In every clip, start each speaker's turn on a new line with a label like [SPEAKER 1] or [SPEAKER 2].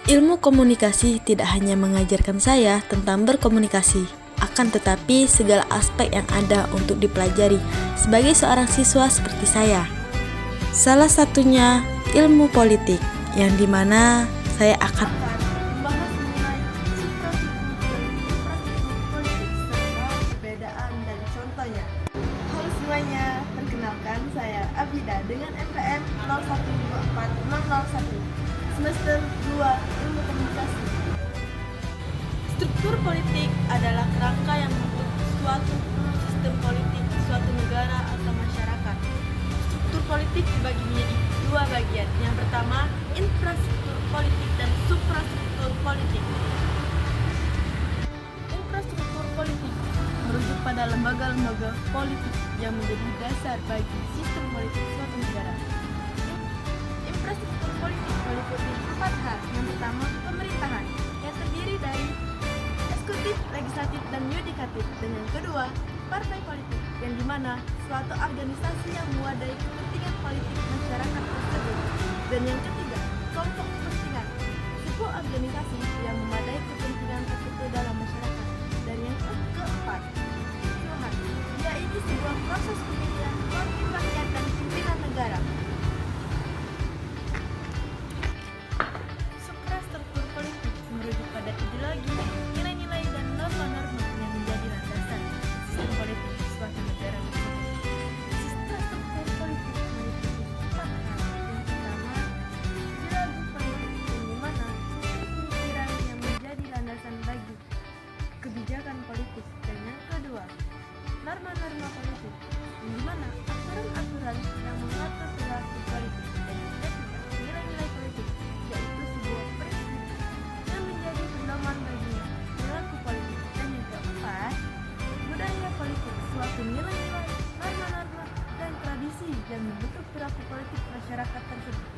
[SPEAKER 1] Ilmu komunikasi tidak hanya mengajarkan saya tentang berkomunikasi, akan tetapi segala aspek yang ada untuk dipelajari sebagai seorang siswa seperti saya. Salah satunya ilmu politik, yang dimana saya akan
[SPEAKER 2] membahas mengenai suprastruktur dan infrastruktur politik serta perbedaan dan contohnya. Halo semuanya, perkenalkan saya Abida dengan NPM 0124001 semester 2 Ilmu Komunikasi. Struktur politik adalah kerangka yang membentuk suatu sistem politik suatu negara atau masyarakat. Struktur politik dibagi menjadi dua bagian. Yang pertama, infrastruktur politik dan suprastruktur politik. Infrastruktur politik merujuk pada lembaga-lembaga politik yang menjadi dasar bagi sistem politik suatu negara. Infrastruktur politik meliputi 4 hal. Yang pertama, pemerintahan yang terdiri dari eksekutif, legislatif, dan yudikatif. Dan yang kedua, partai politik yang dimana suatu organisasi yang mewadahi kepentingan politik masyarakat tersebut. Dan yang ketiga, kelompok kepentingan, sebuah organisasi yang memadai kepentingan tertentu dalam masyarakat. Dan yang keempat, pemilihan, yaitu sebuah proses pemilihan wakil rakyat dan pimpinan negara. Suprastruktur politik merujuk pada ideologi, nilai-nilai, dan norma-norma yang menjadi landasan sistem politik suatu negara tersebut. Suprastruktur politik meliputi 4 hal. Yang pertama, ideologi politik yang dimana pemikiran yang menjadi landasan bagi kebijakan politik. Dan yang kedua, norma-norma politik yang dimana aturan-aturan yang mengatur perilaku politik. Dan yang ketiga, nilai-nilai politik, yaitu sebuah prinsip yang menjadi pedoman bagi perilaku politik. Dan yang keempat, budaya politik, suatu nilai-nilai, norma-norma, dan tradisi yang membentuk perilaku politik masyarakat tersebut.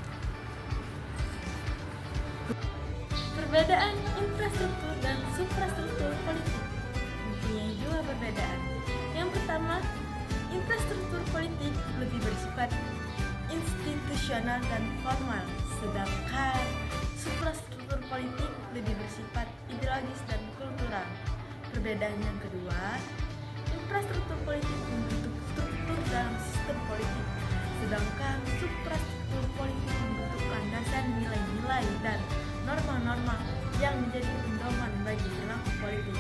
[SPEAKER 2] Perbedaan infrastruktur dan suprastruktur politik mempunyai dua perbedaan. Yang pertama, infrastruktur politik lebih bersifat institusional dan formal, sedangkan suprastruktur politik lebih bersifat ideologis dan kultural. Perbedaan yang kedua, infrastruktur politik membentuk struktur dalam sistem politik, sedangkan suprastruktur politik membentuk landasan nilai-nilai dan norma-norma yang menjadi pedoman bagi perilaku politik.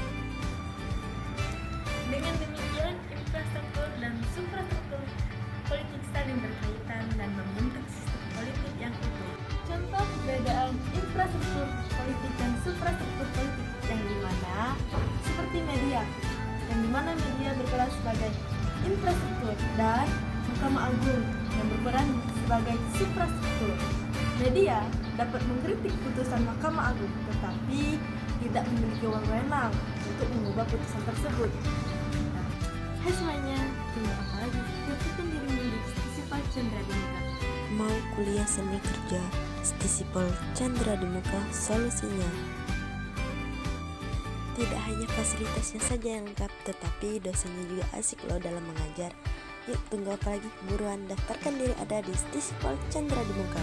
[SPEAKER 2] Dengan demikian, infrastruktur dan suprastruktur politik saling berkaitan dan membentuk sistem politik yang utuh. Contoh perbedaan infrastruktur politik dan suprastruktur politik yang dimana seperti media, yang dimana media berperan sebagai infrastruktur, dan Mahkamah Agung yang berperan sebagai suprastruktur. Media dapat mengkritik putusan Mahkamah Agung, tetapi tidak memiliki wewenang untuk mengubah putusan tersebut. Hai semuanya, tunggu apa lagi? Dapatkan dirimu di Stisipal Chandra di Muka.
[SPEAKER 1] mau kuliah seni kerja, Stisipal Chandra di Muka solusinya. Tidak hanya fasilitasnya saja yang lengkap, tetapi dosennya juga asik loh dalam mengajar. Yuk, tunggu apa lagi? Buruan daftarkan diri ada di Stisipal Chandra di Muka.